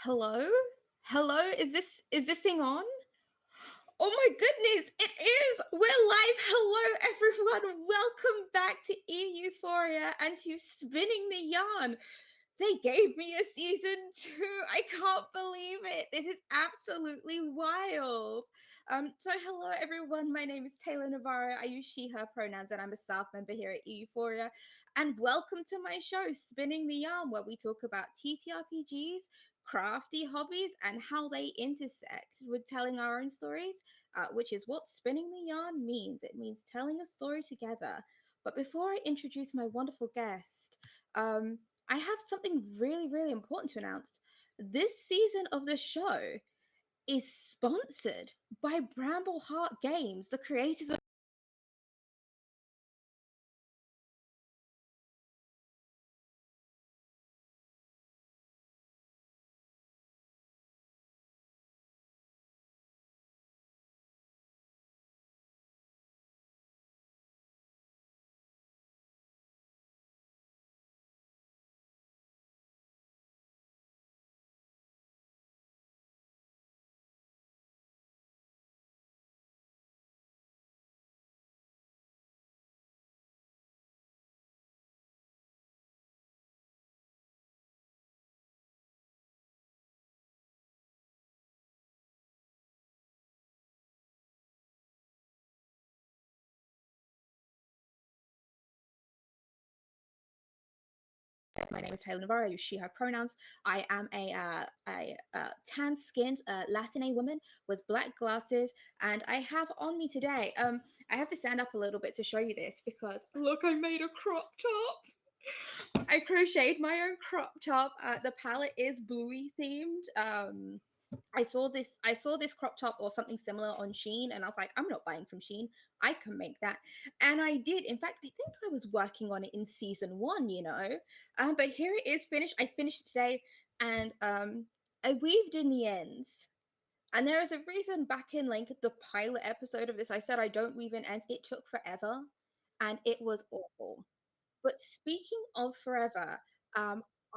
Hello? Hello? Is this thing on? Oh my goodness, it is! We're live! Hello everyone! Welcome back to Euphoria and to Spinning the Yarn. They gave me a season 2. I can't believe it. This is absolutely wild. So hello everyone. My name is Taylor Navarro. I use she, her pronouns, and I'm a staff member here at Euphoria. And welcome to my show, Spinning the Yarn, where we talk about TTRPGs, crafty hobbies, and how they intersect with telling our own stories, which is what spinning the yarn means. It means telling a story together. But before I introduce my wonderful guest, I have something really, really important to announce. This season of the show is sponsored by Bramble Heart Games, the creators of my name is Taylor Navarro. I use she, her pronouns. I am a tan-skinned Latina woman with black glasses, and I have on me today. I have to stand up a little bit to show you this because look, I made a crop top. I crocheted my own crop top. The palette is bluey themed. I saw this crop top or something similar on Shein, and I was like, I'm not buying from Shein. I can make that, and I did. In fact, I think I was working on it in season 1. But here it is finished. I finished it today, and I weaved in the ends. And there is a reason back in like the pilot episode of this, I said I don't weave in ends. It took forever, and it was awful. But speaking of forever, I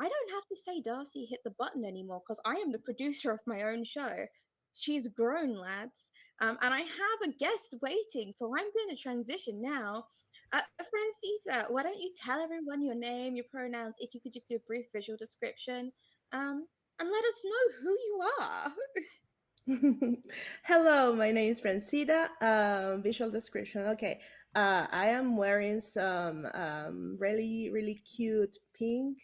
don't have to say Darcy hit the button anymore because I am the producer of my own show. She's grown, lads. And I have a guest waiting, so I'm going to transition now. Francita, why don't you tell everyone your name, your pronouns, if you could just do a brief visual description, and let us know who you are. Hello, my name is Francita. Visual description. Okay, I am wearing some really, really cute pink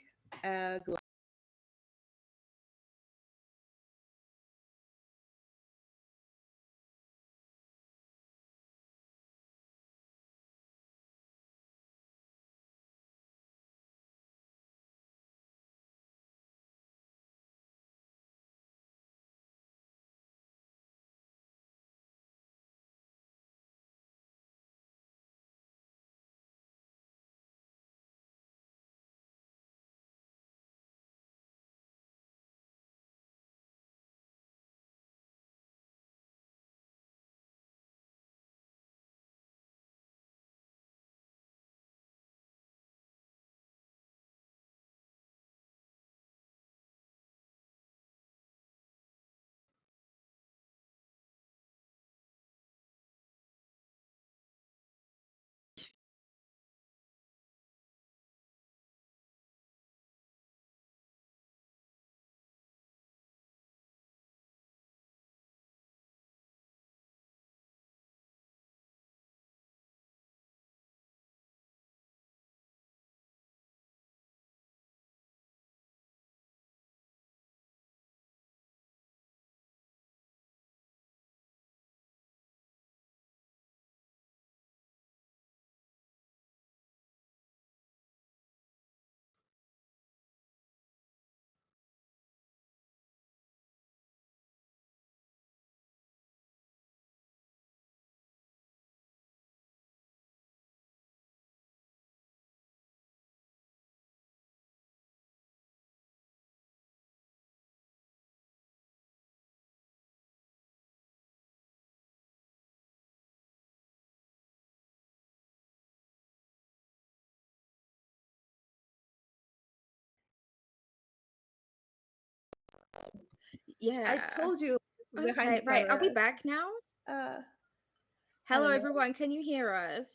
I Yeah. told you behind the Okay, right. Are we camera. back now? Uh, I Hello, don't know. everyone. Can you hear us?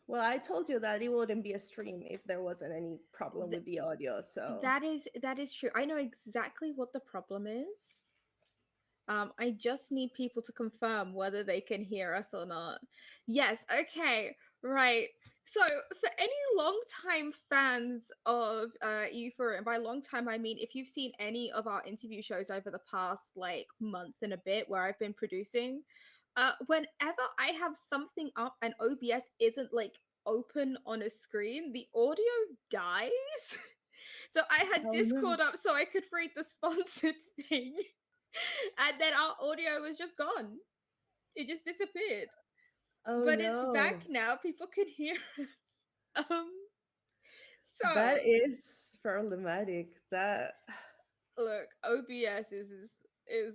Well, I told you that it wouldn't be a stream if there wasn't any problem Th- with the audio. So, that is true. I know exactly what the problem is. I just need people to confirm whether they can hear us or not. Yes, okay, right. So, for any long-time fans of Euphoria, and by long time I mean if you've seen any of our interview shows over the past like month and a bit where I've been producing, whenever I have something up and OBS isn't like open on a screen, the audio dies. So I had oh no, Discord up so I could read the sponsored thing. And then our audio was just gone. It just disappeared. oh But it's back no, now. People can hear us. Um, that so is problematic. That look, OBS is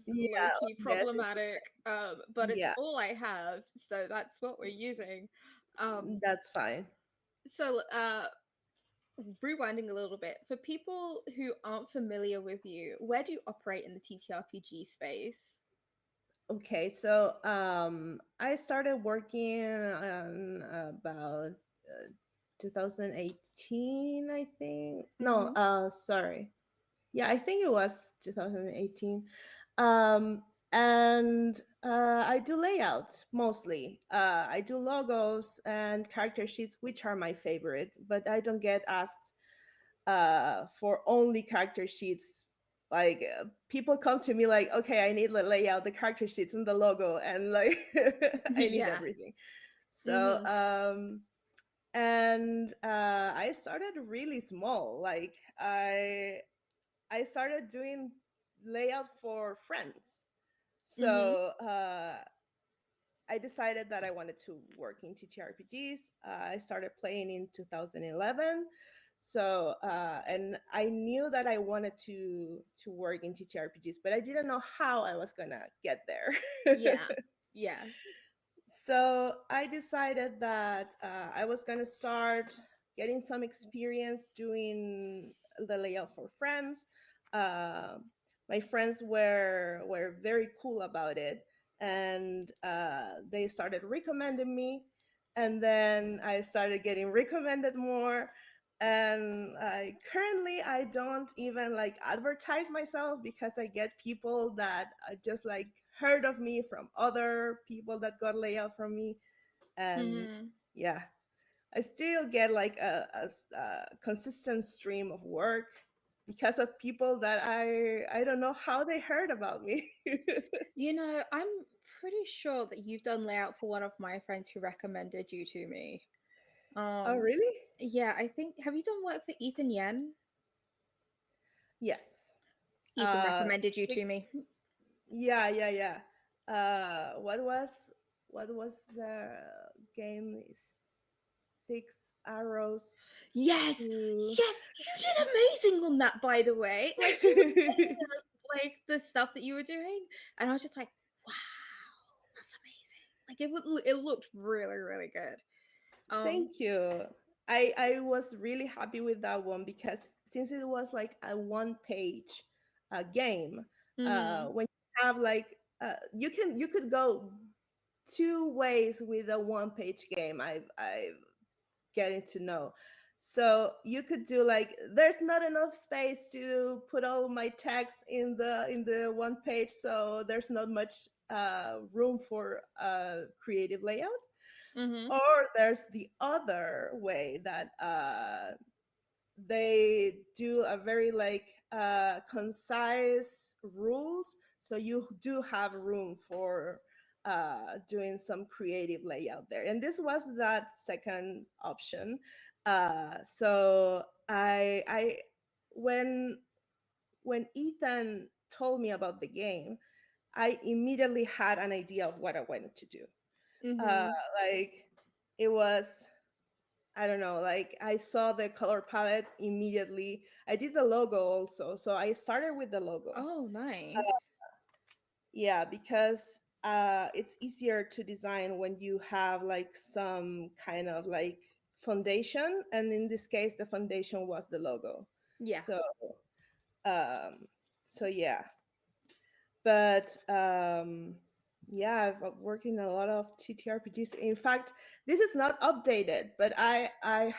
low yeah, key yes, problematic. But it's yeah, all I have, so that's what we're using. Um, that's fine. so rewinding a little bit for people who aren't familiar with you, where do you operate in the TTRPG space? Okay, so I started working on about 2018, I think. No, Mm-hmm. sorry. Yeah, I think it was 2018. Um, and I do layout mostly. I do logos and character sheets, which are my favorite, but I don't get asked for only character sheets. Like people come to me like, okay, I need the layout, the character sheets, and the logo, and like I need Yeah. everything. So Mm-hmm. and I started really small. Like I started doing layout for friends. Mm-hmm. So I decided that I wanted to work in TTRPGs. I started playing in 2011. So and I knew that I wanted to work in TTRPGs, but I didn't know how I was gonna get there. Yeah. Yeah. So I decided that I was going to start getting some experience doing the layout for friends. Uh, my friends were very cool about it, and they started recommending me, and then I started getting recommended more. And currently, I don't even like advertise myself because I get people that just like heard of me from other people that got layout from me. And Mm-hmm. yeah, I still get like a consistent stream of work because of people that I don't know how they heard about me. You know, I'm pretty sure that you've done layout for one of my friends who recommended you to me. Oh, Um, really? yeah, I think have you done work for Ethan Yen? Yes. Ethan recommended you to me. Six. Yeah, yeah, yeah. What was the game? Six arrows Yes, to. yes, you did amazing on that, by the way. Like he was telling us like the stuff that you were doing, and I was just like, wow, that's amazing. Like it looked really, really good. Um, Thank you. I was really happy with that one because since it was like a one page game, mm-hmm, when you have like you could go two ways with a one page game. I getting to know. So you could do like there's not enough space to put all my text in the one page, so there's not much room for creative layout. mm-hmm, Or there's the other way that they do a very like concise rules, so you do have room for doing some creative layout there, and this was that second option. So I when Ethan told me about the game, I immediately had an idea of what I wanted to do. uh mm-hmm. like it was, I don't know, like I saw the color palette immediately. I did the logo also. So I started with the logo. Oh, nice. Yeah, because it's easier to design when you have like some kind of like foundation. And in this case, the foundation was the logo. Yeah. So um, So yeah, but yeah, I've worked in a lot of TTRPGs. In fact, this is not updated, but I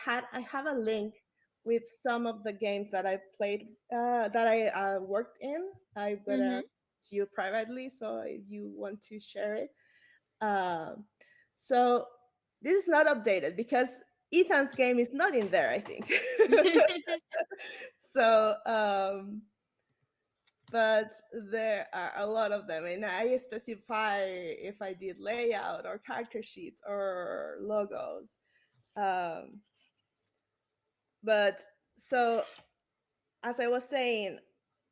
have a link with some of the games that I played, that I worked in. I'm gonna Mm-hmm. you privately, so if you want to share it. um so this is not updated because Ethan's game is not in there, I think. So but there are a lot of them, and I specify if I did layout or character sheets or logos. um but so, as I was saying,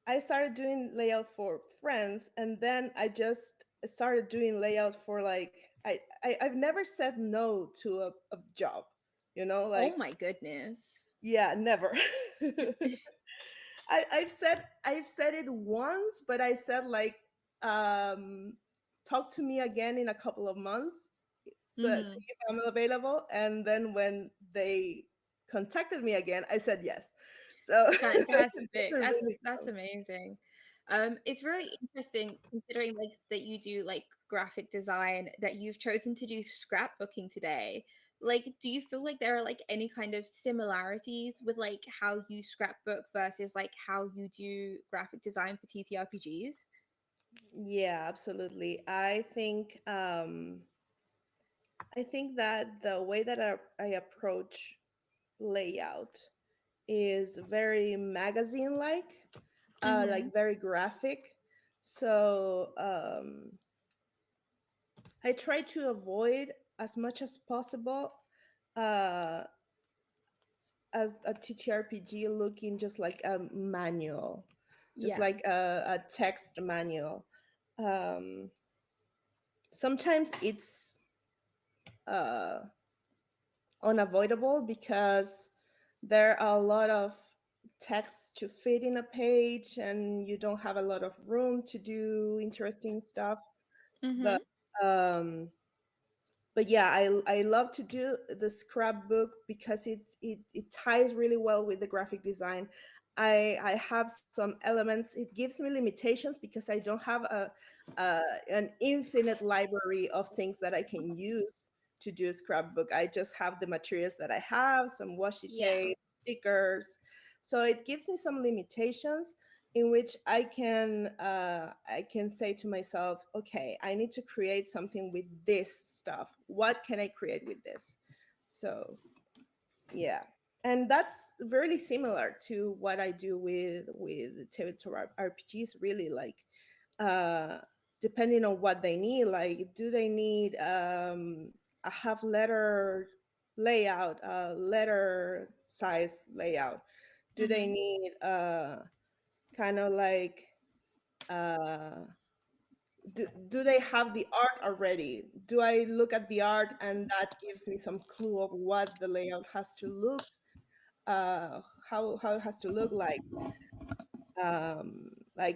I started doing layout for friends, and then I just started doing layout for, like, I've never said no to a job, Oh like, my goodness. yeah, never. I've said it once, but I said, like, um talk to me again in a couple of months, so Mm-hmm. see if I'm available. And then when they contacted me again, I said yes. So those Fantastic. are That's really that's cool. amazing. It's really interesting considering like that you do like graphic design that you've chosen to do scrapbooking today. Like, do you feel like there are like any kind of similarities with like how you scrapbook versus like how you do graphic design for TTRPGs? Yeah, absolutely. I think that the way that I approach layout is very magazine Mm-hmm. like very graphic. So I try to avoid as much as possible uh, a TTRPG looking just like a manual, just Yeah. like a text manual. Um, Sometimes it's uh, unavoidable because there are a lot of text to fit in a page, and you don't have a lot of room to do interesting stuff. Mm-hmm. But um, but yeah, I love to do the scrapbook because it ties really well with the graphic design. I have some elements. It gives me limitations because I don't have an infinite library of things that I can use to do a scrapbook. I just have the materials that I have, some washi Yeah. tape, stickers. So it gives me some limitations in which I can say to myself, okay, I need to create something with this stuff. What can I create with this? So yeah, and that's very similar to what I do with territory RPGs. Really, like, uh, depending on what they need. Like, do they need a half letter layout, a letter size layout? Do they Mm-hmm. need kind of like uh do they have the art already? Do I look at the art and that gives me some clue of what the layout has to look, uh how it has to look like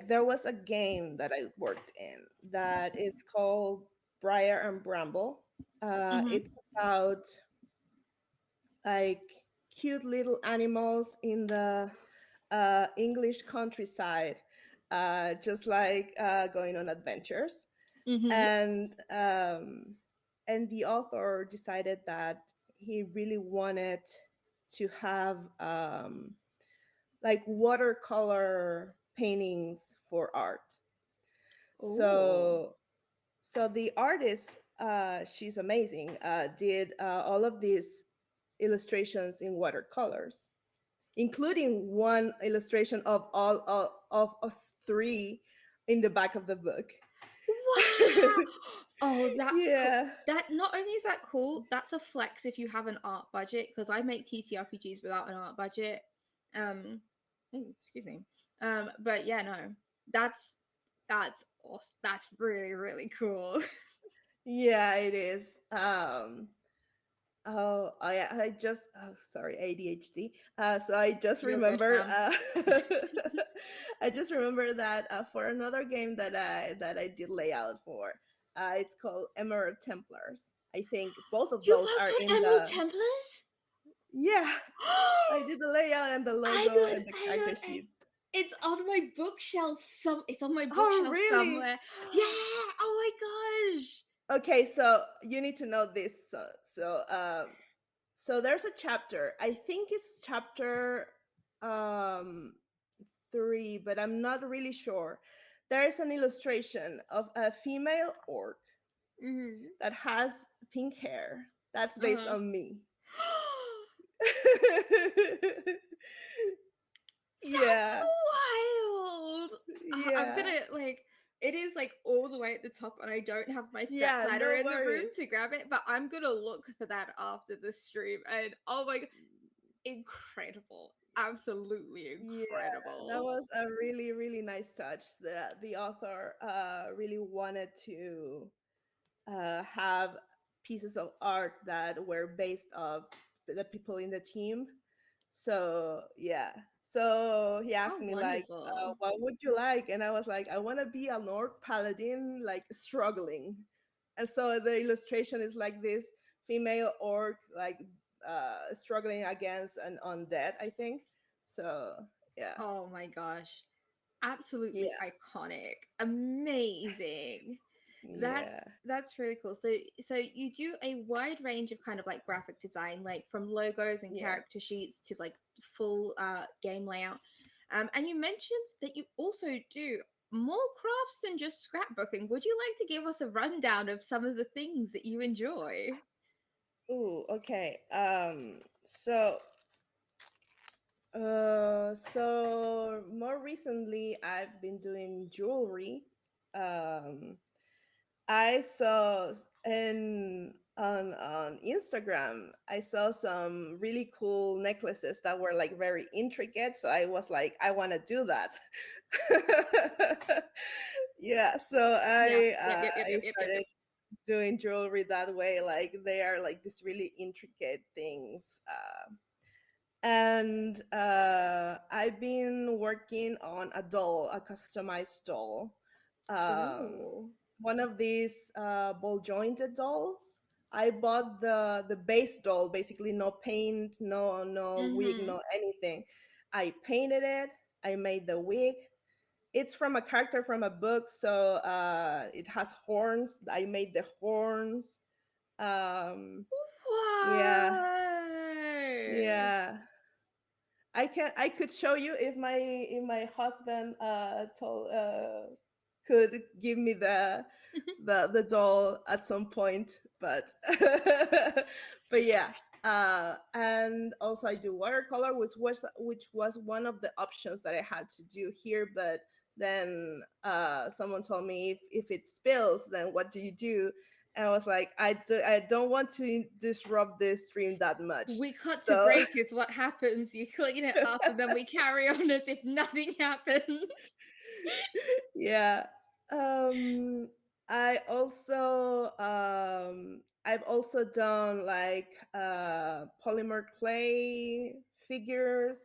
there was a game that I worked in that is called Briar and Bramble. Mm-hmm. It's about, like, cute little animals in the English countryside, just like going on adventures. Mm-hmm. And the author decided that he really wanted to have like watercolor paintings for art. Oh. So so the artist, she's amazing, did all of these illustrations in watercolors, including one illustration of all of us three in the back of the book. Wow. Oh, that's cool. Yeah. That not only is that cool, that's a flex if you have an art budget because I make TTRPGs without an art budget. Um, excuse me. But yeah, no, that's that's awesome. That's really really cool. Yeah, it is. Oh, I just, oh, sorry, ADHD. So I just You're good, remember fam. I just remember that for another game that I did layout for. It's called Emerald Templars. I think both of You those worked are on in Emerald the, Templars? yeah. I did the layout and the I logo don't, and the I character don't, I, sheets. It's on my bookshelf. It's on my Oh, bookshelf really? somewhere. Yeah. Oh my gosh. Okay, so you need to know this. So there's a chapter. I think it's chapter um 3, but I'm not really sure. There is an illustration of a female orc Mm-hmm. that has pink hair. That's based Uh-huh. on me. That's Yeah. wild. I'm Yeah. gonna like it is like all the way at the top, and I don't have my step Yeah, ladder no in the room worries. to grab it, but I'm gonna look for that after the stream. And oh my god, incredible. Absolutely Yeah, that incredible. was a really, really nice touch. The author really wanted to have pieces of art that were based off the people in the team. So yeah. So he How asked me like, wonderful. "What would you like?" And I was like, "I want to be an orc paladin, like struggling." And so the illustration is like this female orc, like struggling against an undead, I think. So yeah, Oh my gosh. Absolutely yeah, iconic. Amazing. That's yeah, that's really cool. So you do a wide range of kind of like graphic design, like from logos and yeah. character sheets to like full game layout. And you mentioned that you also do more crafts than just scrapbooking. Would you like to give us a rundown of some of the things that you enjoy? Ooh, okay. So more recently, I've been doing jewelry. Um, I saw in on Instagram, I saw some really cool necklaces that were like very intricate. So I was like, I want to do that. Yeah. So Yeah. Yep. Yep. Yep. I Yep. Yep. Yep. Yep. started doing jewelry that way. Like they are like these really intricate things. And I've been working on a doll, a customized doll. Ooh. It's one of these ball jointed dolls. I bought the base doll, basically no paint, no wig, Mm-hmm. no anything. I painted it. I made the wig. It's from a character from a book, so it has horns. I made the horns. Um, yeah, What? yeah. I could show you if my husband told could give me the doll at some point, but but yeah. And also I do watercolor, which was one of the options that I had to do here, but then someone told me if it spills, then what do you do? And I was like, I don't want to disrupt this stream that much, We cut to so break is what happens. You clean it up and then we carry on as if nothing happened. yeah. Um, I've also done like polymer clay figures.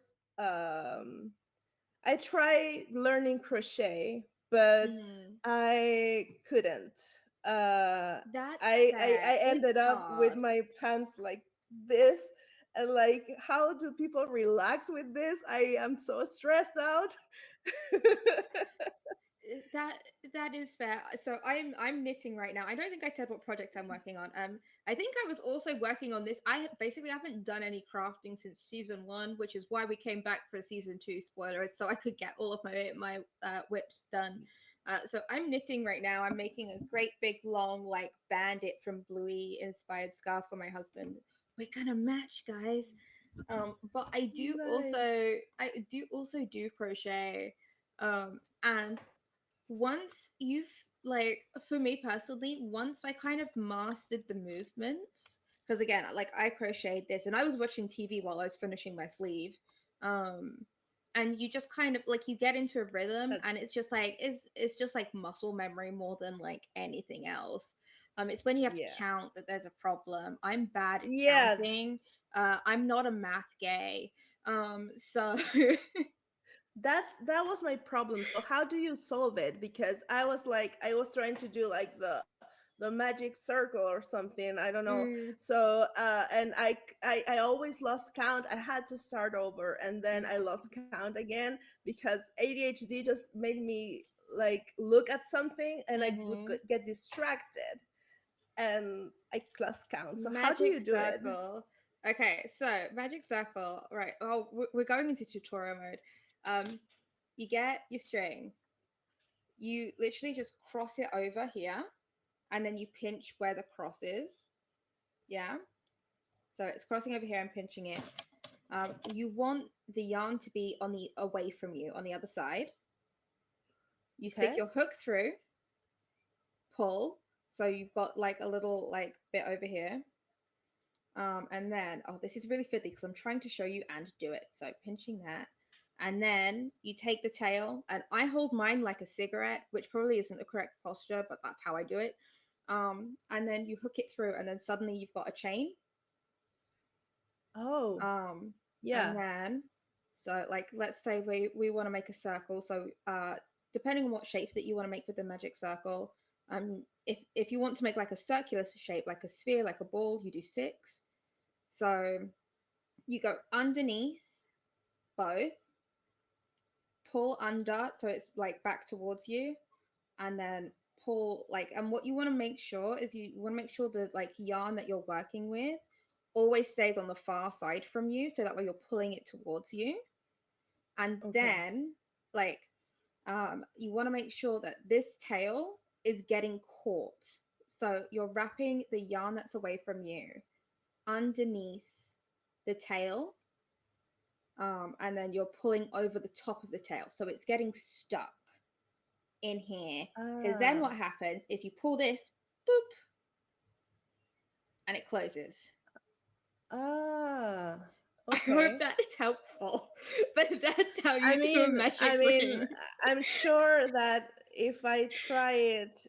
I tried learning crochet, but Mm, I couldn't. Uh, that's fair. I It's ended up with hard. my pants like this, and like, how do people relax with this? I am so stressed out. That that is fair. So I'm knitting right now. I don't think I said what project I'm working on. I think I was also working on this. Basically haven't done any crafting since season 1, which is why we came back for season 2 spoilers, so I could get all of my whips done. So I'm knitting right now. I'm making a great big long like bandit from Bluey inspired scarf for my husband. We're gonna match, guys. But Nice. I do also do crochet. And once you've like for me personally, once I kind of mastered the movements, because again, like I crocheted this and I was watching TV while I was finishing my sleeve. um and you just kind of like you get into a rhythm, That's and it's just like muscle memory more than like anything else. It's when you have to yeah. count that there's a problem. I'm bad at Yeah, counting. I'm not a math gay. So that was my problem. So how do you solve it? Because I was like I was trying to do like the magic circle or something. I don't know. Mm, So and I always lost count. I had to start over, and then I mm, lost count again because ADHD just made me like look at something, and I would mm-hmm. get distracted, and I lost count. So how do Magic you do it? circle. Okay, so magic circle. Right. Oh, we're going into tutorial mode. You get your string. You literally just cross it over here, and then you pinch where the cross is. Yeah. So it's crossing over here and pinching it. You want the yarn to be on the away from you on the other side. You stick Okay. your hook through, pull. So you've got like a little like bit over here. And then, oh, this is really fiddly because I'm trying to show you and do it. So pinching that. And then you take the tail, and I hold mine like a cigarette, which probably isn't the correct posture, but that's how I do it. And then you hook it through, and then suddenly you've got a chain. Oh, Um, and yeah. then, so like, let's say we want to make a circle. So, depending on what shape that you want to make with the magic circle, if you want to make like a circular shape, like a sphere, like a ball, you do 6. So you go underneath both, pull under so it's like back towards you, and then pull like, and what you want to make sure is you want to make sure the like yarn that you're working with always stays on the far side from you, so that way you're pulling it towards you. And Okay. then like you want to make sure that this tail is getting caught, so you're wrapping the yarn that's away from you underneath the tail, and then you're pulling over the top of the tail, so it's getting stuck in here. Because then Ah. what happens is you pull this, boop, and it closes. Ah. I hope Okay. that is helpful, but that's how I you do a mean, magic I mean, ring. I'm sure that if I try it,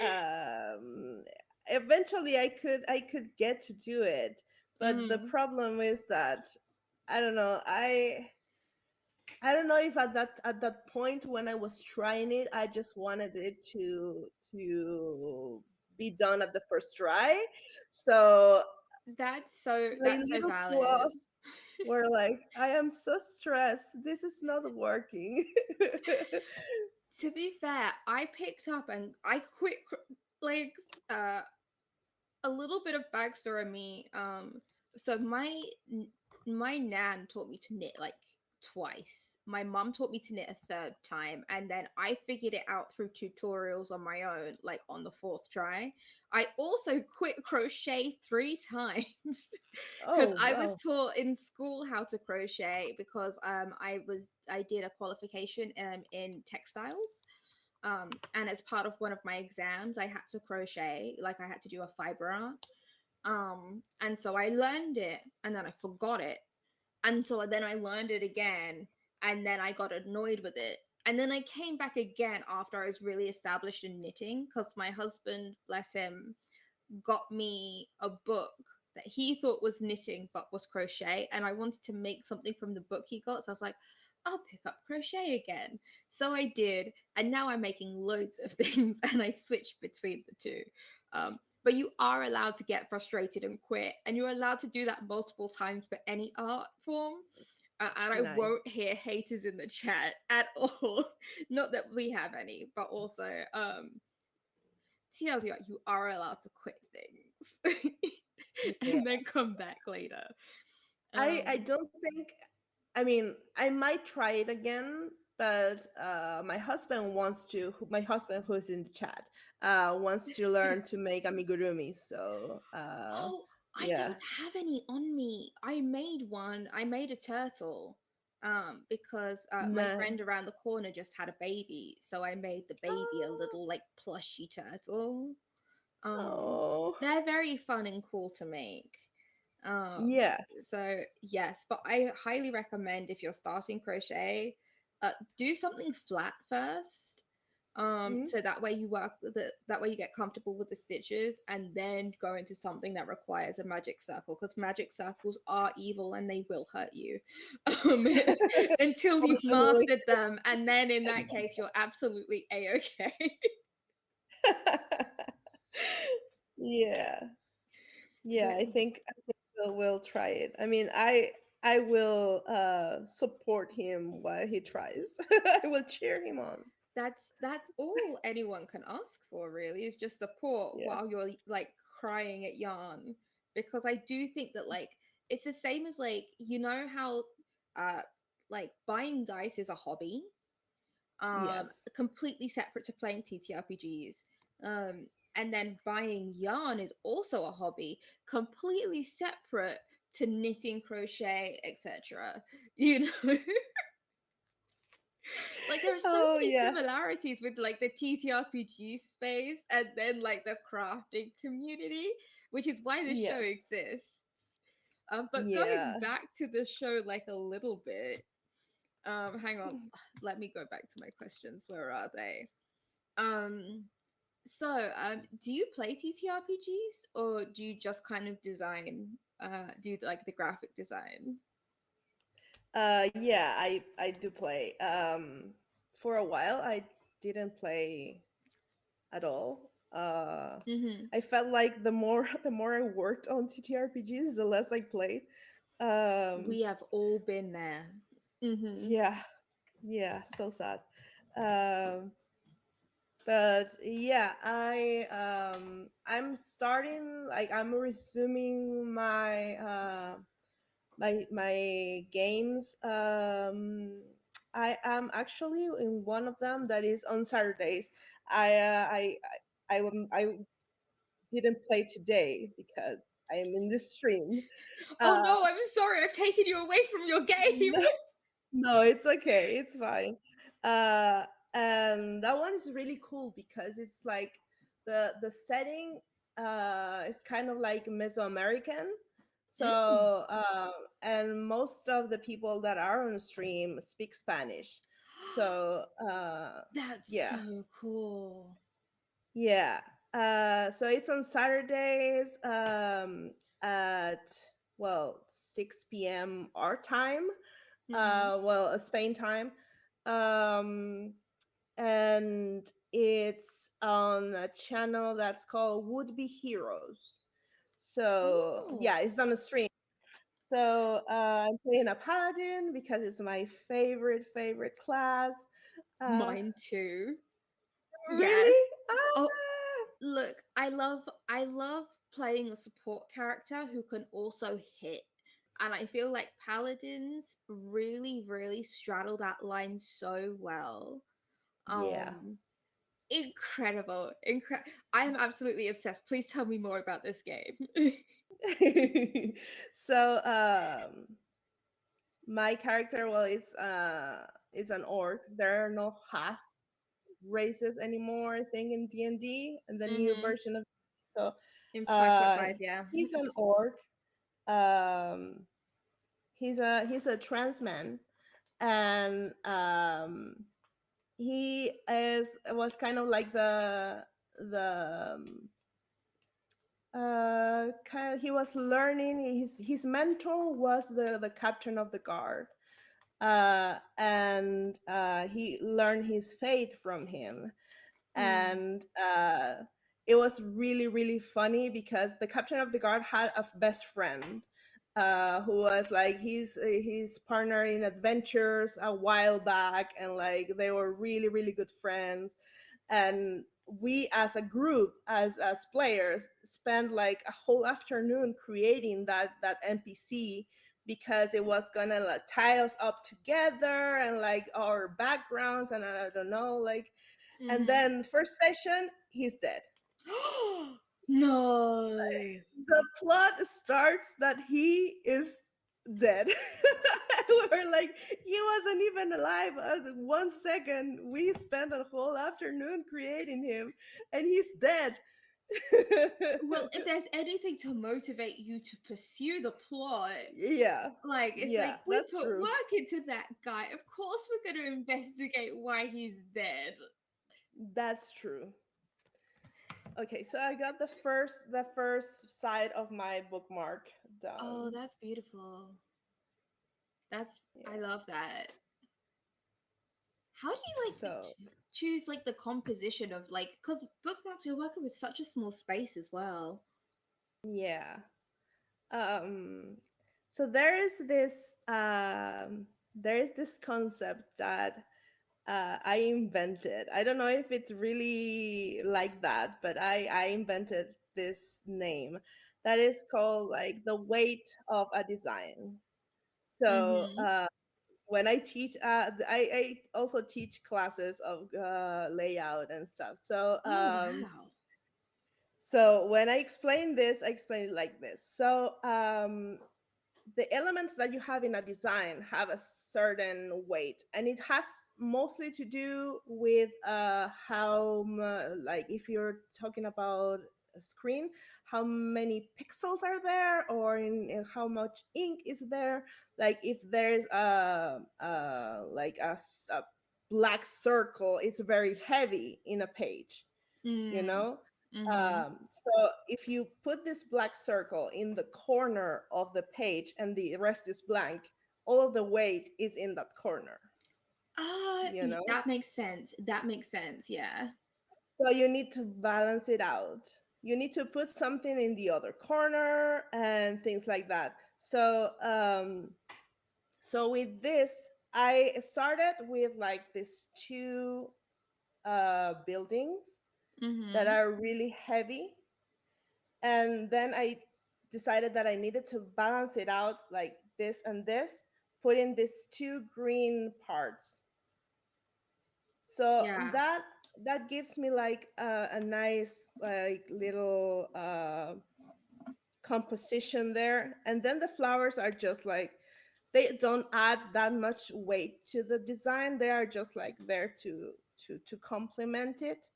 um, eventually I could get to do it. But the Mm. problem is that I don't know. I don't know if at that point when I was trying it, I just wanted it to be done at the first try. So my That's so little valid. claws were like, I am so stressed. This is not working. To be fair, I picked up and I quit like uh a little bit of backstory on me. So my nan taught me to knit like twice. My mum taught me to knit a third time, and then I figured it out through tutorials on my own, like on the fourth try. I also quit crochet 3 times because Oh, I was wow. taught in school how to crochet because I did a qualification in textiles, and as part of one of my exams I had to crochet, like I had to do a fiber art, and so I learned it and then I forgot it, and so then I learned it again, and then I got annoyed with it, and then I came back again after I was really established in knitting because my husband, bless him, got me a book that he thought was knitting but was crochet, and I wanted to make something from the book he got, so I was like, I'll pick up crochet again. So I did, and now I'm making loads of things and I switched between the two. But you are allowed to get frustrated and quit, and you're allowed to do that multiple times for any art form. And I Nice. won't hear haters in the chat at all. Not that we have any, but also TLDR, you are allowed to quit things Yeah. and then come back later. I Um, don't think, I mean, I might try it again, but my husband who's in the chat, wants to learn to make amigurumi. So, oh, I yeah. don't have any on me. I made one. I made a turtle. Because my Nah. friend around the corner just had a baby, so I made the baby a Oh, little like plushy turtle. Um, oh, they're very fun and cool to make. Um, yeah. so yes, but I highly recommend if you're starting crochet, do something flat first. Mm. So that way you work with it, that way you get comfortable with the stitches, and then go into something that requires a magic circle, because magic circles are evil and they will hurt you um, until you've Fortunately. mastered them, and then in that case you're absolutely a-okay. Yeah. Yeah, But I think we'll try it. I mean, I will support him while he tries. I will cheer him on. that's all anyone can ask for, really, is just support Yeah. while you're like crying at yarn. Because I do think that like it's the same as like how uh like buying dice is a hobby, Yes. completely separate to playing TTRPGs. And then buying yarn is also a hobby, completely separate to knitting, crochet, etc. You know, like there are so Oh many yeah. similarities with like the TTRPG space and then like the crafting community, which is why this show Yes. exists. But going Yeah. back to the show like a little bit, hang on, let me go back to my questions. Where are they? Um, do you play TTRPGs or do you just kind of do like the graphic design? Yeah, I do play. For a while I didn't play at all. Mm-hmm. I felt like the more the more I worked on TTRPGs, the less I played. Um, We have all been there. Mm-hmm. yeah, yeah, so sad. Um, but yeah, I'm starting like I'm resuming my games. I am actually in one of them that is on Saturdays. I didn't play today because I am in this stream. Oh Uh, no, I'm sorry, I've taken you away from your game. no, no, it's okay, it's fine. Uh, and that one is really cool because it's like the setting is kind of like Mesoamerican. Mm. So and most of the people that are on the stream speak Spanish. So That's yeah, so cool. yeah. So it's on Saturdays at well 6 p.m. our time, Mm-hmm. Spain time, um, and it's on a channel that's called Would Be Heroes. So Oh, yeah, it's on a stream. So I'm playing a paladin because it's my favorite class. Uh, mine too. Yes. really? Oh, Ah! look, I love playing a support character who can also hit. And I feel like paladins really, really straddle that line so well. Yeah. Um, incredible. I am absolutely obsessed. Please tell me more about this game. So my character, well, it's an orc. There are no half races anymore, I think, in D&D and the new Mm-hmm. version of so In uh 5.5, yeah. he's an orc. Um he's a trans man, and he is was kind of like the kind of, he was learning. His mentor was the captain of the guard, and he learned his fate from him. Mm. And it was really funny because the captain of the guard had a best friend, who was like his partner in adventures a while back, and like they were really good friends. And we as a group, as players, spent like a whole afternoon creating that npc, because it was gonna like tie us up together, and like our backgrounds, and I don't know, like. And Mm-hmm. then first session, he's dead. No. The plot starts that he is dead. We're like, he wasn't even alive. 1 second, we spent a whole afternoon creating him, and he's dead. Well, if there's anything to motivate you to pursue the plot, Yeah, like it's yeah, like we that's put true. work into that guy. Of course, we're going to investigate why he's dead. That's true. Okay, so I got the first side of my bookmark Oh, done. that's beautiful. I Yeah. love that. How do you like So choose like the composition of like, because bookmarks, you're working with such a small space as well. yeah. Um, so there is this concept that I invented. I don't know if it's really like that, but I invented this name that is called like the weight of a design. So Mm-hmm. when I teach, I also teach classes of layout and stuff. Oh wow. So when I explain this, I explain it like this. So the elements that you have in a design have a certain weight, and it has mostly to do with like if you're talking about a screen, how many pixels are there, or in how much ink is there. Like if there's like a black circle, it's very heavy in a page, you Mm. know. Mm-hmm. So if you put this black circle in the corner of the page and the rest is blank, all of the weight is in that corner, you know. That makes sense. That makes sense. Yeah. So you need to balance it out. You need to put something in the other corner and things like that. So with this, I started with like these two buildings that Mm-hmm. are really heavy, and then I decided that I needed to balance it out like this and this, put in these two green parts. So Yeah. that gives me like a nice like little composition there. And then the flowers are just like, they don't add that much weight to the design. They are just like there to complement it.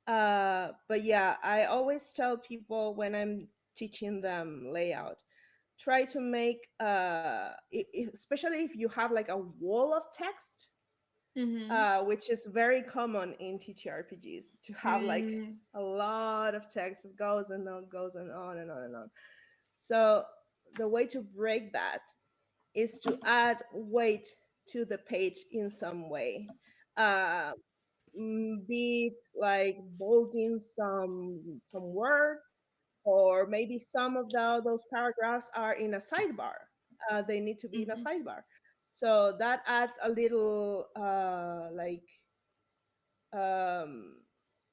But yeah, I always tell people when I'm teaching them layout, try to make especially if you have like a wall of text, Mm-hmm. which is very common in TTRPGs, to have like Mm. a lot of text that goes and on, goes and on and on and on. So the way to break that is to add weight to the page in some way. Uh, be it like bolding some words, or maybe some of those paragraphs are in a sidebar. They need to be in a Mm-hmm. sidebar. So that adds a little um,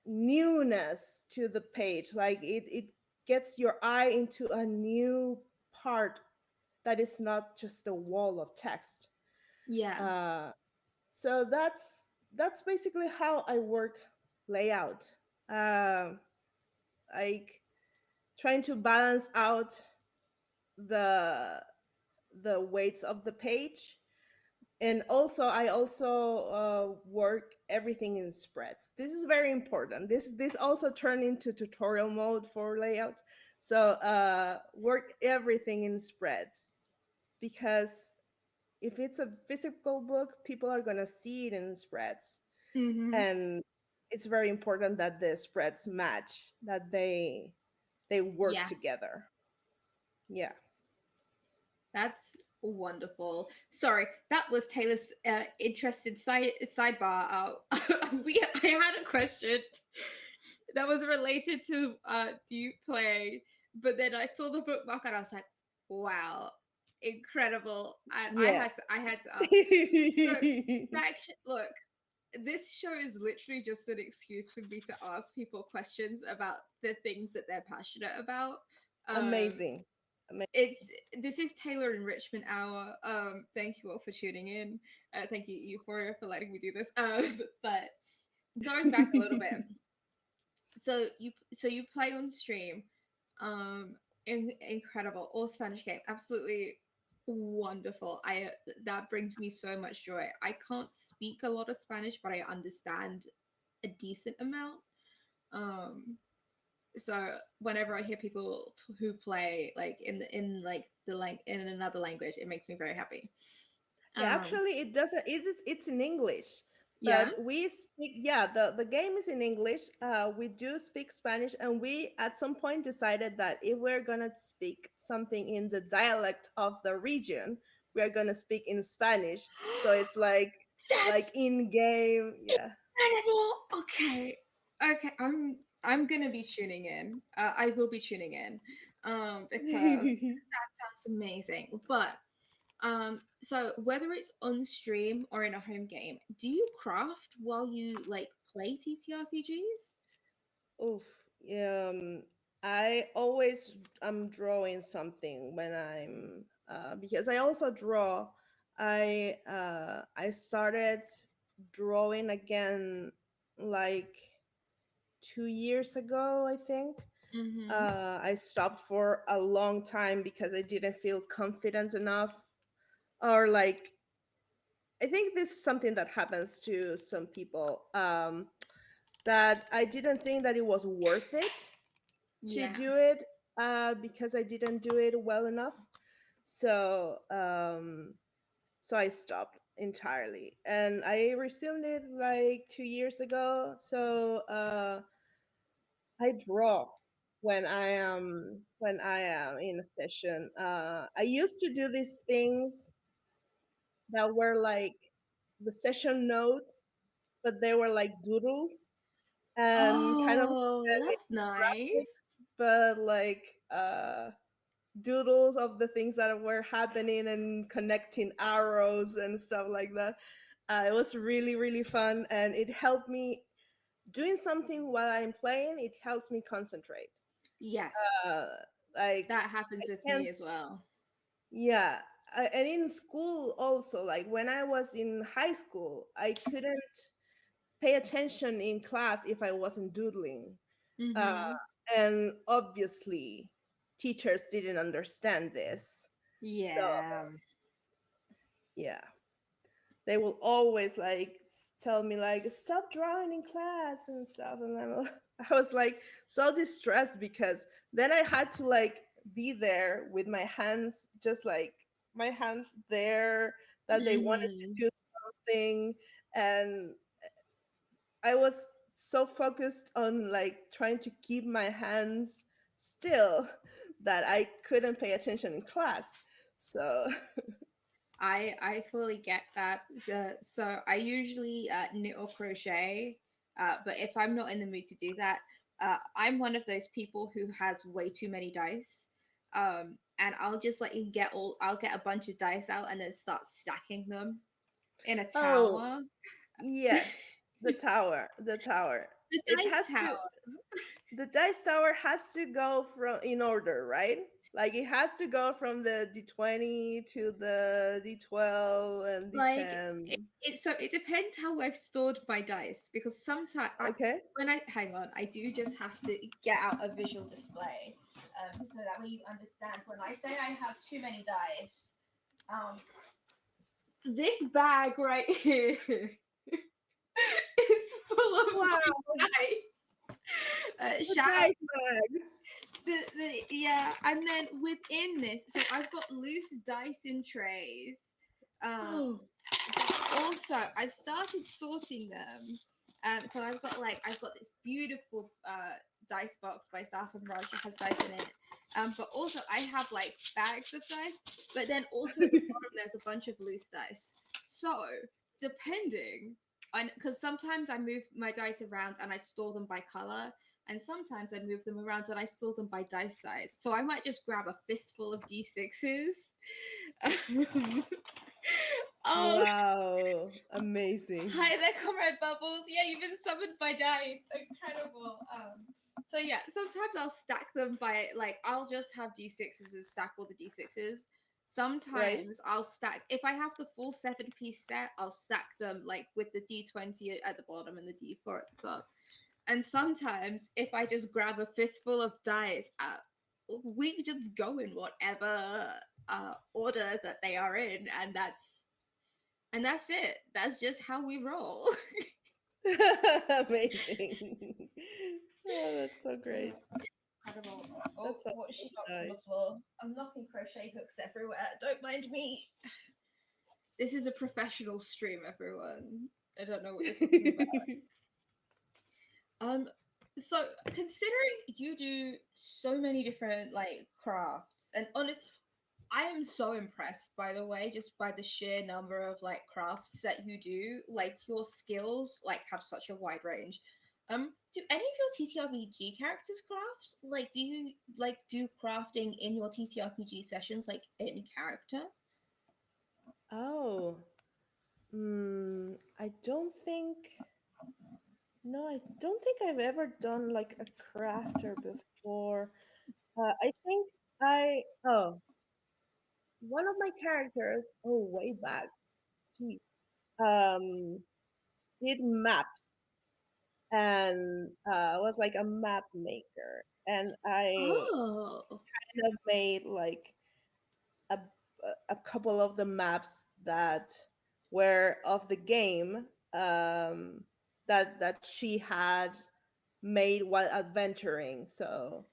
newness to the page. Like it gets your eye into a new part that is not just a wall of text. Yeah. Uh, so that's basically how I work layout. Uh, like trying to balance out the the weights of the page. And also I also work everything in spreads. This is very important. This also turned into tutorial mode for layout. So work everything in spreads, because if it's a physical book, people are going to see it in spreads. Mm-hmm. And it's very important that the spreads match, that they work Yeah. together. Yeah. That's wonderful. Sorry, that was Taylor's interested sidebar. I had a question that was related to do you play, but then I saw the bookmark and I was like, wow, incredible. And Yeah. I had to ask. So look, this show is literally just an excuse for me to ask people questions about the things that they're passionate about. Um, Amazing. it's this is Taylor Enrichment Hour. Thank you all for tuning in. Thank you, Euphoria, for letting me do this. But going back a little bit, so you play on stream, um, incredible, all Spanish game, absolutely wonderful. That brings me so much joy. I can't speak a lot of Spanish, but I understand a decent amount. Um, so whenever I hear people who play like in like in another language, it makes me very happy. Yeah, Um, actually, it doesn't. It's in English, yeah. but we speak. Yeah, the game is in English. We do speak Spanish, and we at some point decided that if we're gonna speak something in the dialect of the region, we are gonna speak in Spanish. So it's like That's like in game. Yeah. incredible. Okay. Okay. I'm gonna be tuning in. I will be tuning in. Because that sounds amazing. But so whether it's on stream or in a home game, do you craft while you like play TTRPGs? Oof. I always am drawing something when I'm because I also draw. I started drawing again like 2 years ago, I think. Mm-hmm. I stopped for a long time because I didn't feel confident enough, or like I think this is something that happens to some people. That I didn't think that it was worth it to Yeah. do it because I didn't do it well enough. So so I stopped entirely, and I resumed it like 2 years ago. So I draw when I am in a session. I used to do these things that were like the session notes, but they were like doodles and kind of Oh, that's nice. but like doodles of the things that were happening and connecting arrows and stuff like that. It was really really fun, and it helped me doing something while I'm playing. It helps me concentrate. Yes, Uh, like that I happens with me can't. as well. Yeah, and in school also. Like when I was in high school, I couldn't pay attention in class if I wasn't doodling. Uh, Mm-hmm. and obviously, teachers didn't understand this. So Yeah. yeah, they will always like tell me like stop drawing in class and stuff, and I was like so distressed because then I had to like be there with my hands, just like my hands there, that they wanted Mm-hmm. to do something, and I was so focused on like trying to keep my hands still that I couldn't pay attention in class. So I fully get that. So I usually knit or crochet, but if I'm not in the mood to do that, I'm one of those people who has way too many dice. And I'll just like I'll get a bunch of dice out and then start stacking them in a oh tower. yes, the tower. The It dice has to tower. the dice tower has to go from in order, right? Like it has to go from the D20 to the D12 and Like D10. so it depends how I've stored my dice because sometimes Okay. when I hang on, I do just have to get out a visual display, so that way you understand. When I say I have too many dice, um, this bag right here is full of my Wow, dice. the Shout out dice bag. the yeah, and then within this, so I've got loose dice in trays. Um, Oh, Also, I've started sorting them. So I've got this beautiful dice box by Staff and Raj that has dice in it. But also I have like bags of dice. But then also at the bottom there's a bunch of loose dice. So depending on, because sometimes I move my dice around and I store them by color, and sometimes I move them around and I store them by dice size. So I might just grab a fistful of d6s. Oh, wow, amazing. hi there, Comrade Bubbles. Yeah, you've been summoned by dice. Incredible. So yeah, sometimes I'll stack them by like I'll just have d6s and stack all the d6s. Right? Sometimes I'll stack if I have the full 7 piece set, I'll stack them like with the d20 at the bottom and the d4 at the top. And sometimes if I just grab a fistful of dice, we just go in whatever order that they are in, and that's it. That's just how we roll. Amazing. Oh, that's so great. Incredible. Oh, That's so what she knocked on nice. the floor? I'm knocking crochet hooks everywhere. Don't mind me. This is a professional stream, everyone. I don't know what you're talking about. Um, so considering you do so many different like crafts, and on I am so impressed, by the way, just by the sheer number of like crafts that you do. Like your skills, like have such a wide range. Do any of your TTRPG characters craft? Like, do you like do crafting in your TTRPG sessions, like in character? Oh, I don't think. No, I don't think I've ever done like a crafter before. I think I. Oh, one of my characters. Oh, way back. Geez. Um, did maps and was like a map maker, and I Oh, kind of made like a a couple of the maps that were of the game, that she had made while adventuring. So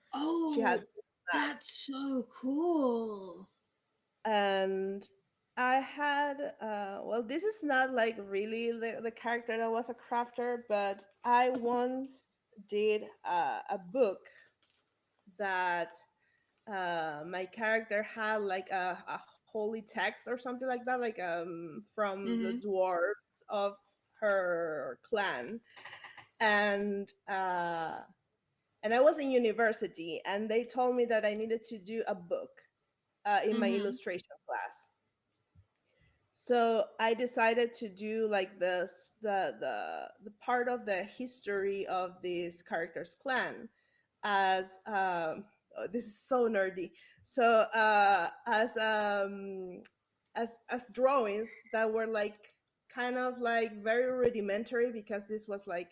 she had oh, that's maps, so cool. and I had well, this is not like really the character that was a crafter, but I once did a book that my character had like a holy text or something like that, like from the Mm-hmm. dwarves of her clan. And and I was in university, and they told me that I needed to do a book in my Mm-hmm. illustration class. So I decided to do like the part of the history of this character's clan as oh, this is so nerdy. So as drawings that were like kind of like very rudimentary, because this was like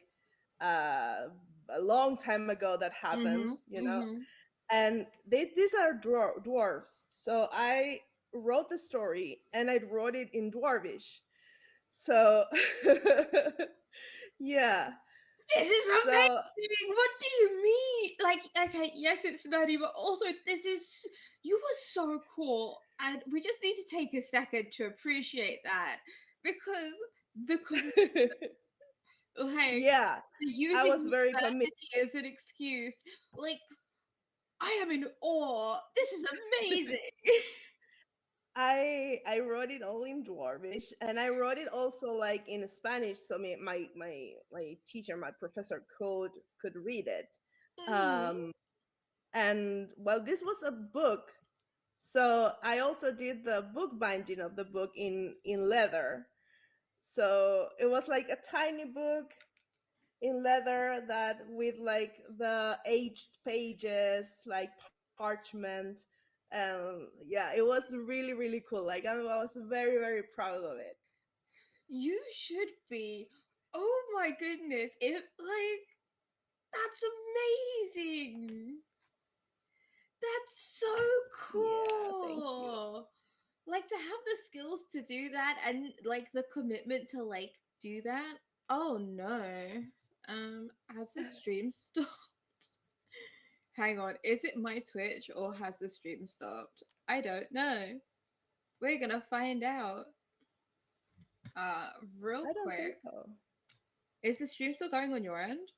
uh a long time ago that happened, Mm-hmm. you know. Mm-hmm. And these are dwarves, so I wrote the story and I wrote it in dwarvish. So yeah. This is So amazing. What do you mean? Like, okay, yes, it's nerdy, but also this is you were so cool, and we just need to take a second to appreciate that because the like yeah, I using was very committed. university as an excuse, like I am in awe. This is amazing. I wrote it all in dwarvish, and I wrote it also like in Spanish, so my teacher, my professor could read it. Mm. um and well, this was a book, so I also did the book binding of the book in leather. So it was like a tiny book in leather, that with like the aged pages, like parchment. Yeah, it was really really cool. Like I was very very proud of it. You should be. Oh my goodness! It like that's amazing. That's so Yeah, thank you. cool. Like to have the skills to do that and like the commitment to like do that. Oh no. Has the stream stopped? Hang on, is it my Twitch or has the stream stopped? I don't know. We're gonna find out. Real I don't think quick. so. Is the stream still going on your end?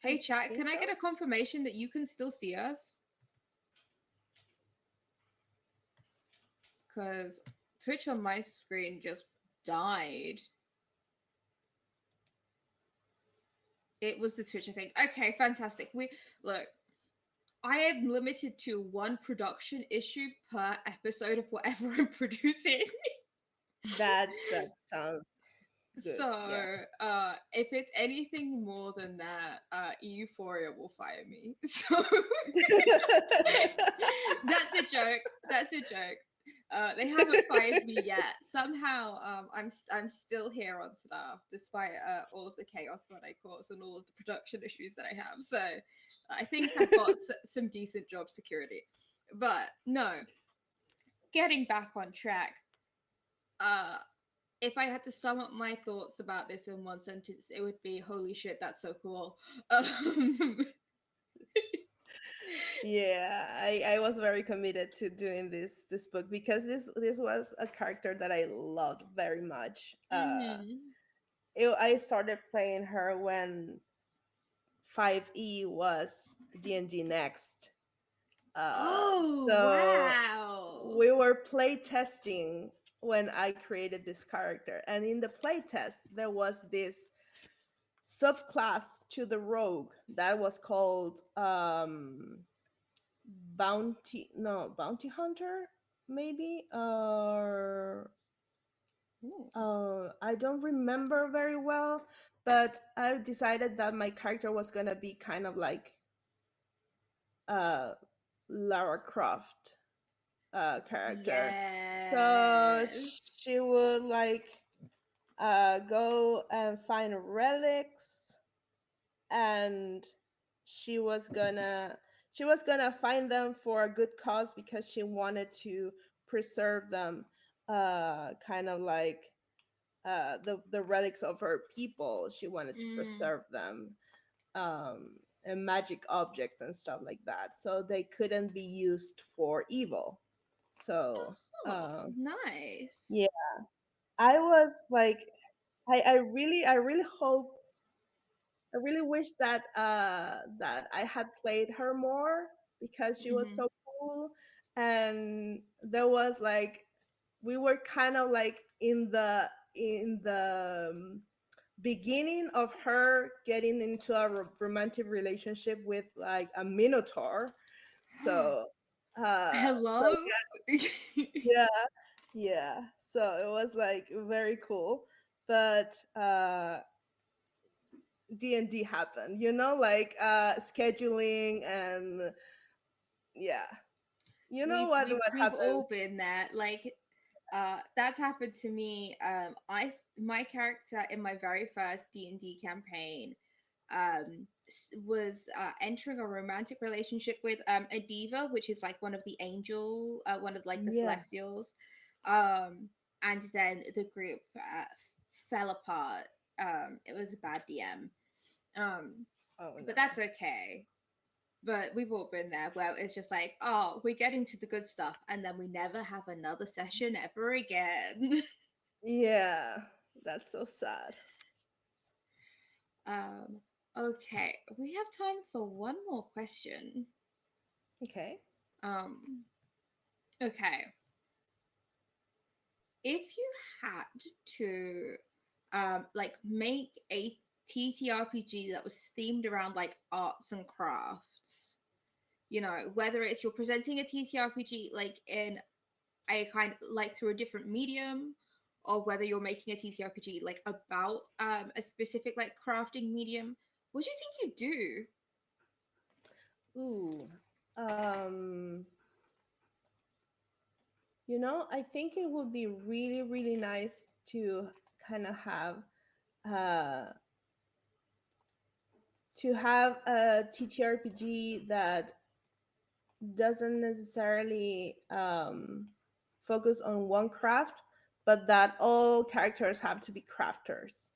I Hey chat, think can I so. get a confirmation that you can still see us? Because Twitch on my screen just died. It was the Twitch, I think. Okay, fantastic. We look. I am limited to one production issue per episode of whatever I'm producing. That sounds good. So, Yeah. if it's anything more than that, Euphoria will fire me. So that's a joke. That's a joke. They haven't fired me yet. Somehow, I'm still here on staff despite all of the chaos that I cause and all of the production issues that I have. So, I think I've got some decent job security. But no, getting back on track. Uh, if I had to sum up my thoughts about this in one sentence, it would be "Holy shit, that's so cool." Yeah, I was very committed to doing this book, because this was a character that I loved very much. Mhm. I started playing her when 5e was D&D Next. Oh, So wow. we were play testing when I created this character, and in the play test there was this subclass to the rogue that was called bounty hunter, maybe, or Ooh. I don't remember very well, but I decided that my character was gonna be kind of like uh Lara Croft character. So Yes. she would like go and find relics, and she was gonna she was gonna find them for a good cause because she wanted to preserve them, kind of like the relics of her people. She wanted to Mm. preserve them, and magic objects and stuff like that, so they couldn't be used for evil. So Oh, nice. yeah, I was like, I really hope, I really wish that that I had played her more because she was Hmm. so cool. And there was like, we were kind of like in the beginning of her getting into a romantic relationship with like a minotaur. So so Hello? yeah, yeah, so it was like very cool. But D&D happened, like scheduling, and yeah, you know what We've happened. all been there. Like, that's happened to me. My character in my very first D&D campaign was entering a romantic relationship with a diva, which is like one of the one of like the Yeah. celestials. Um, and then the group fell apart. It was a bad DM. Um, Oh but no. that's okay. But we've all been there where it's just like, oh, we're getting to the good stuff, and then we never have another session ever again. Yeah, that's so sad. um, okay, we have time for one more question. Okay. Um, okay, if you had to, like make a TTRPG that was themed around like arts and crafts, whether it's you're presenting a TTRPG like in a kind like through a different medium, or whether you're making a TTRPG like about a specific like crafting medium, what do you think you do? Ooh. um I think it would be really, really nice to kind of uh have a TTRPG that doesn't necessarily focus on one craft, but that all characters have to be crafters.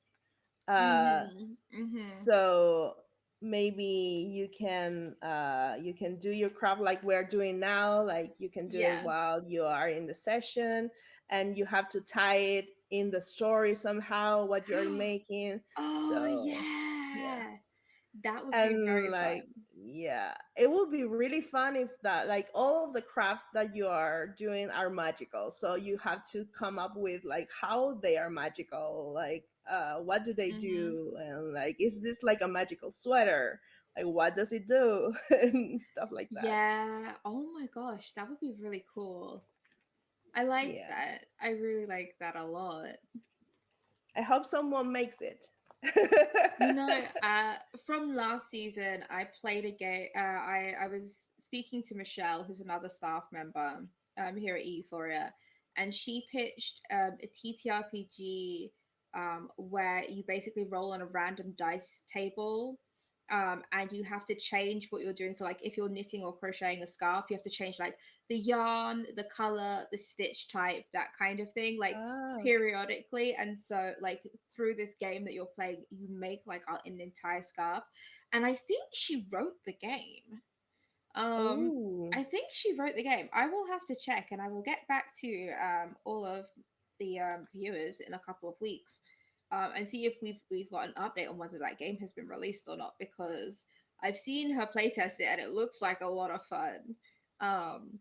Uh, Mm-hmm. Mm-hmm. so maybe you can do your craft like we're doing now. Like you can do it Yeah. while you are in the session, and you have to tie it in the story somehow what you're making. Oh So yeah. yeah, that would be And very like, fun. yeah, it would be really fun if that, like, all of the crafts that you are doing are magical, so you have to come up with like how they are magical, like what do they Mm-hmm. do, and like, is this like a magical sweater, like what does it do, and stuff like that. Yeah. Oh my gosh, that would be really cool. I like Yeah, that. I really like that a lot. I hope someone makes it. From last season, I played a game. I was speaking to Michelle, who's another staff member here at Euphoria, and she pitched a TTRPG where you basically roll on a random dice table. And you have to change what you're doing. So, like, if you're knitting or crocheting a scarf, you have to change like the yarn, the color, the stitch type, that kind of thing. Like, Ah. periodically. And so like through this game that you're playing, you make like an entire scarf. And I think she wrote the game. um Oh. I think she wrote the game. I will have to check, and I will get back to all of the viewers in a couple of weeks, and see if we've got an update on whether that game has been released or not, because I've seen her playtest it and it looks like a lot of fun. Um,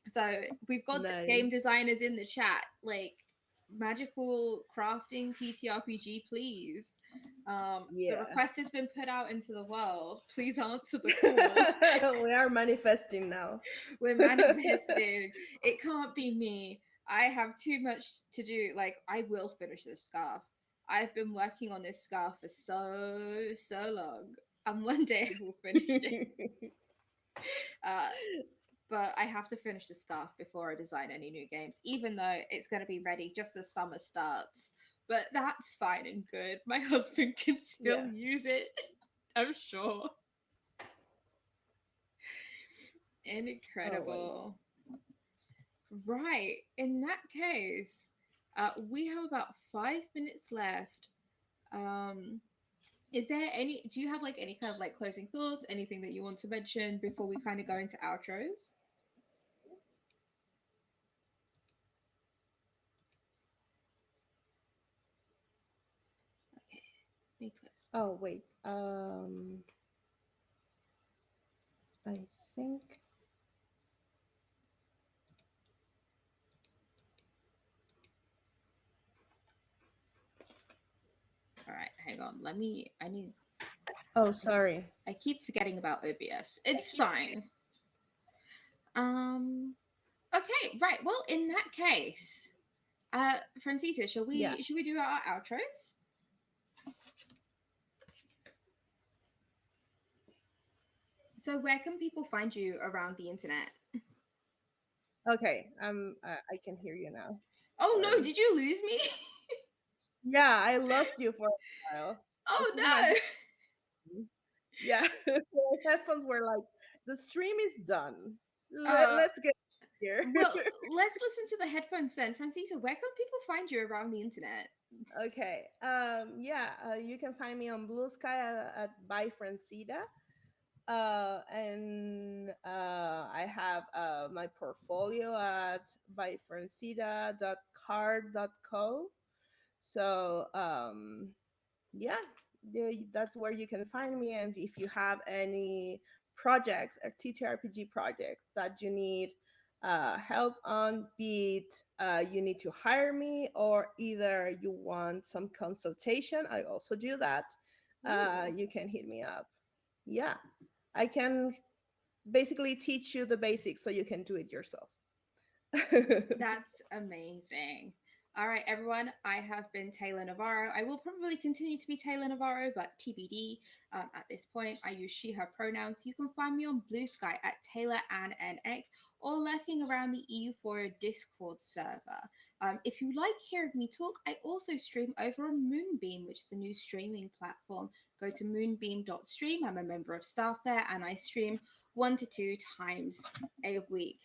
so we've got game Nice. designers in the chat. Like magical crafting TTRPG, please. The Yeah. request has been put out into the world. Please answer the call. We are manifesting now. We're manifesting. It can't be me. I have too much to do. Like, I will finish this scarf. I've been working on this scarf for so long. And one day I will finish it. Uh, but I have to finish the scarf before I design any new games, even though it's going to be ready just as summer starts. But that's fine and good. My husband can still Yeah. use it, I'm sure. Oh my. Incredible. Right. In that case, we have about 5 minutes left. Um, is there any? Do you have like any kind of like closing thoughts? Anything that you want to mention before we kind of go into outros? Okay, me first. Oh wait. I think. All right, hang on. Let me. I need. Oh, sorry. I keep forgetting about OBS. It's fine. Um. Okay. Right. Well, in that case, Francita, shall Yeah. we do our outros? So, where can people find you around the internet? Okay. I can hear you now. Oh no! Sorry. Did you lose me? Yeah, I lost you for a while. I Oh think my no! yeah, my headphones were like, the stream is done. Uh, Let's get here. well, let's listen to the headphones then. Francisa, where can people find you around the internet? Okay. Yeah, you can find me on Blue Sky at by Francita. And I have my portfolio at byfrancita.card.co. So yeah, that's where you can find me. And if you have any projects or TTRPG projects that you need help on, be it you need to hire me or either you want some consultation, I also do that. Ooh, You can hit me up. Yeah, I can basically teach you the basics so you can do it yourself. that's amazing. All right, everyone. I have been Taylor Navarro. I will probably continue to be Taylor Navarro, but TBD. At this point, I use she/her pronouns. You can find me on Blue Sky at Taylor Ann NX or lurking around the EU4 Discord server. If you like hearing me talk, I also stream over on Moonbeam, which is a new streaming platform. Go to moonbeam.stream. I'm a member of staff there, and I stream 1 to 2 times a week.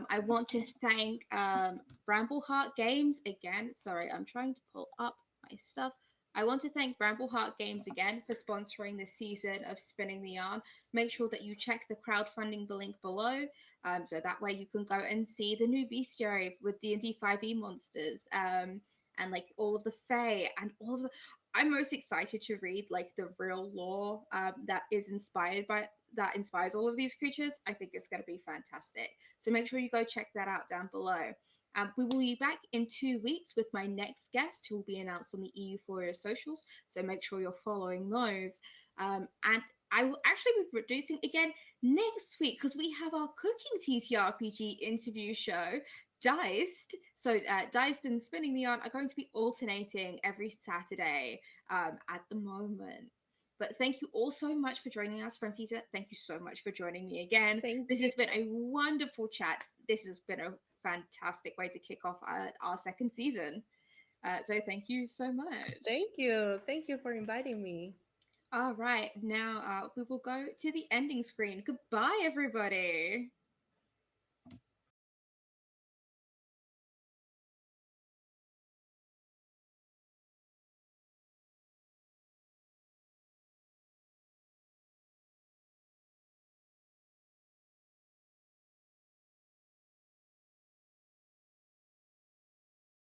I want to thank Brambleheart Games again. Sorry, I'm trying to pull up my stuff. I want to thank Brambleheart Games again for sponsoring this season of Spinning the Yarn. Make sure that you check the crowdfunding link below, so that way you can go and see the new bestiary with D&D 5e monsters, and like all of the Fae and all of the. I'm most excited to read like the real lore that is inspired by that inspires all of these creatures. I think it's going to be fantastic. So make sure you go check that out down below. We will be back in 2 weeks with my next guest, who will be announced on the EU4 socials. So make sure you're following those. And I will actually be producing again next week because we have our cooking TTRPG interview show. Diced, so Diced and Spinning the Yarn are going to be alternating every Saturday at the moment. But thank you all so much for joining us, Francita. Thank you so much for joining me again. Thank This you. has been a wonderful chat. This has been a fantastic way to kick off our second season. So thank you so much. Thank you. Thank you for inviting me. All right, now we will go to the ending screen. Goodbye, everybody.